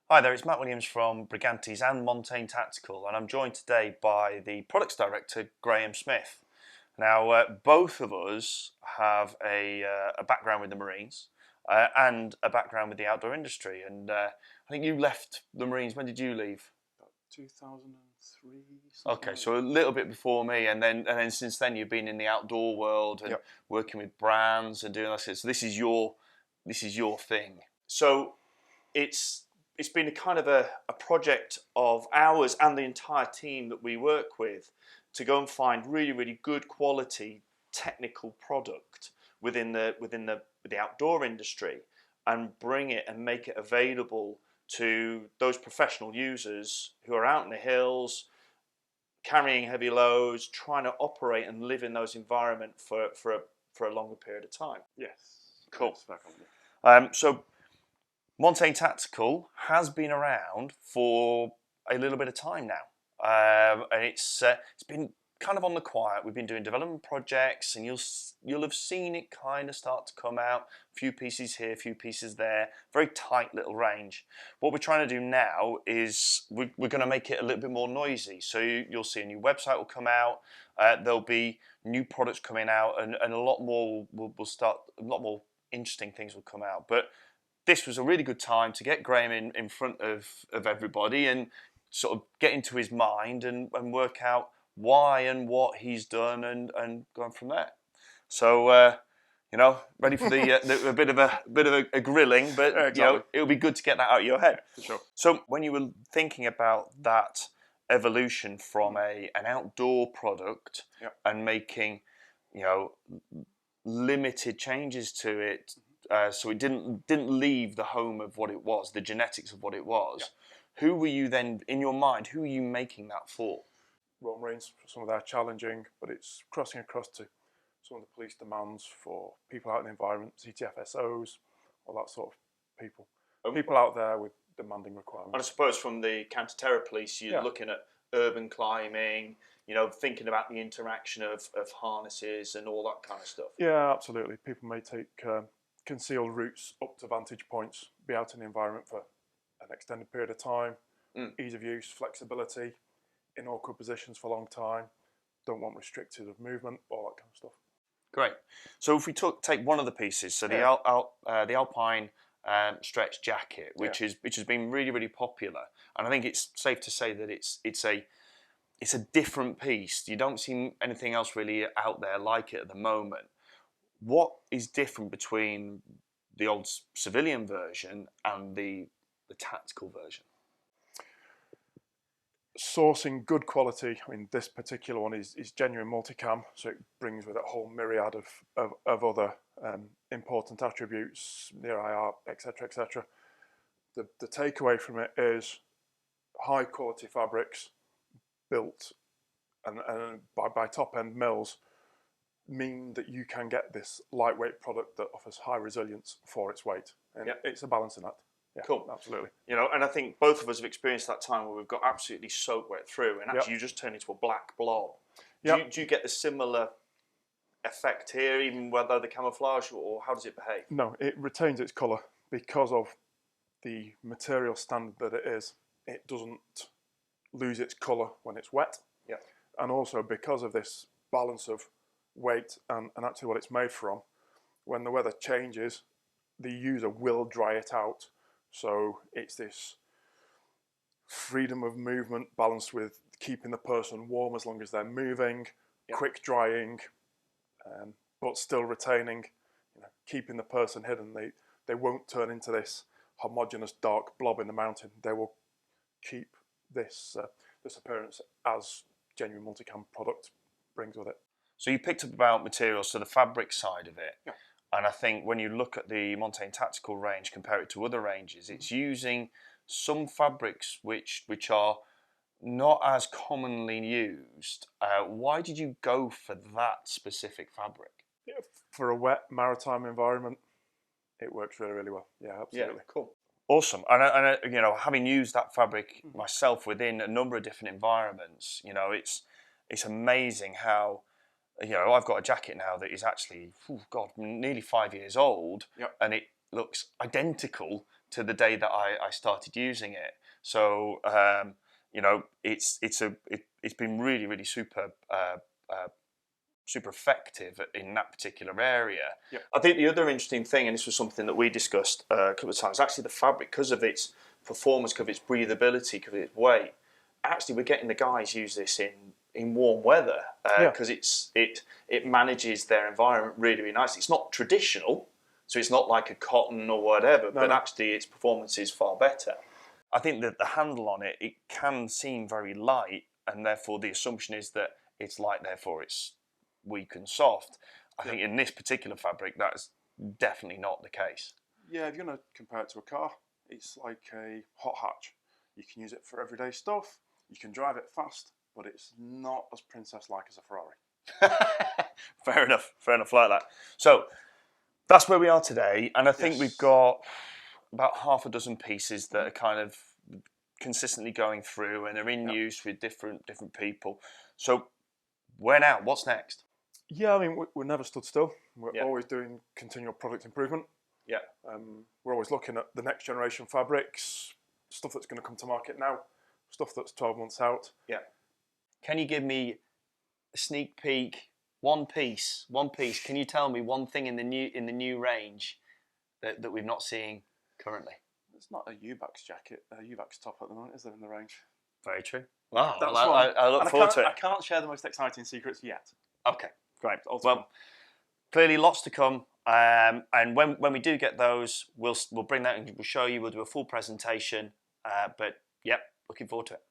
Hi there, it's Matt Williams from Brigantes and Montane Tactical, and I'm joined today by the Products Director, Graham Smith. Now, both of us have a background with the Marines and a background with the outdoor industry, and I think you left the Marines, when did you leave? 2003. Okay, so a little bit before me, and then since then you've been in the outdoor world and working with brands and doing that. So this is your thing. So it's been a kind of a project of ours and the entire team that we work with to go and find really good quality technical product within the outdoor industry and bring it and make it available to those professional users who are out in the hills carrying heavy loads, trying to operate and live in those environments for a longer period of time. Yes. Cool. Yes, So Montane Tactical has been around for a little bit of time now, and it's been kind of on the quiet. We've been doing development projects, and you'll have seen it kind of start to come out. A few pieces here, a few pieces there. Very tight little range. What we're trying to do now is we're going to make it a little bit more noisy. So you'll see a new website will come out. There'll be new products coming out, and a lot more will start. A lot more interesting things will come out, but this was a really good time to get Graham in front of everybody and sort of get into his mind and work out why and what he's done and going from there. So ready for a bit of a grilling, but exactly. It'll be good to get that out of your head. For sure. So when you were thinking about that evolution from an outdoor product and making limited changes to it. So it didn't leave the home of what it was, the genetics of what it was. Who were you then, in your mind, who were you making that for? Royal Marines, for some of their challenging, but it's crossing across to some of the police demands for people out in the environment, CTFSOs, all that sort of people. People out there with demanding requirements. And I suppose from the counter-terror police, you're looking at urban climbing, thinking about the interaction of harnesses and all that kind of stuff. Yeah, absolutely. People may take concealed routes up to vantage points, be out in the environment for an extended period of time, ease of use, flexibility, in awkward positions for a long time, don't want restricted of movement, all that kind of stuff. Great. So if we take one of the pieces, so the Alpine stretch jacket, which has been really popular, and I think it's safe to say that it's a different piece. You don't see anything else really out there like it at the moment. What is different between the old civilian version and the tactical version? Sourcing good quality. I mean, this particular one is genuine multicam, so it brings with it a whole myriad of other important attributes, near IR, etc., etc. The takeaway from it is high quality fabrics built and by top end mills mean that you can get this lightweight product that offers high resilience for its weight. And it's a balancing act. Yeah, cool. Absolutely. And I think both of us have experienced that time where we've got absolutely soaked wet through and actually you just turn into a black blob. Do you get the similar effect here, even whether the camouflage, or how does it behave? No, it retains its colour because of the material standard that it is. It doesn't lose its colour when it's wet. Yeah. And also because of this balance of weight and actually what it's made from, when the weather changes, the user will dry it out. So it's this freedom of movement balanced with keeping the person warm as long as they're moving, quick drying, but still retaining, keeping the person hidden. They won't turn into this homogeneous dark blob in the mountain. They will keep this appearance as genuine multicam product brings with it. So you picked up about materials, so the fabric side of it. And I think when you look at the Montane Tactical range, compare it to other ranges, it's using some fabrics which are not as commonly used. Why did you go for that specific fabric? For a wet maritime environment, it works really well. Yeah, absolutely. Yeah, cool. Awesome. And having used that fabric myself within a number of different environments, it's amazing how. I've got a jacket now that is actually, nearly 5 years old, and it looks identical to the day that I started using it. So you know, it's been really super super effective in that particular area. Yep. I think the other interesting thing, and this was something that we discussed a couple of times, actually the fabric, because of its performance, because of its breathability, because of its weight. Actually, we're getting the guys use this in warm weather because it manages their environment really nicely. It's not traditional, so it's not like a cotton or whatever, but actually its performance is far better. I think that the handle on it can seem very light, and therefore the assumption is that it's light, therefore it's weak and soft. I think in this particular fabric, that's definitely not the case. Yeah, if you're going to compare it to a car, it's like a hot hatch. You can use it for everyday stuff. You can drive it fast, but it's not as princess-like as a Ferrari. Fair enough like that. So that's where we are today, and I think we've got about half a dozen pieces that are kind of consistently going through and are in use with different people. So where now? What's next? Yeah, I mean, we're never stood still. We're always doing continual product improvement. Yeah. We're always looking at the next generation fabrics, stuff that's going to come to market now, stuff that's 12 months out. Yeah. Can you give me a sneak peek? One piece. Can you tell me one thing in the new range that we're not seeing currently? It's not a Ubax jacket, a Ubax top at the moment, is there, in the range? Very true. Wow, I look forward to it. I can't share the most exciting secrets yet. Okay, great. Well, clearly lots to come. And when we do get those, we'll bring that and we'll show you. We'll do a full presentation. But yep, looking forward to it.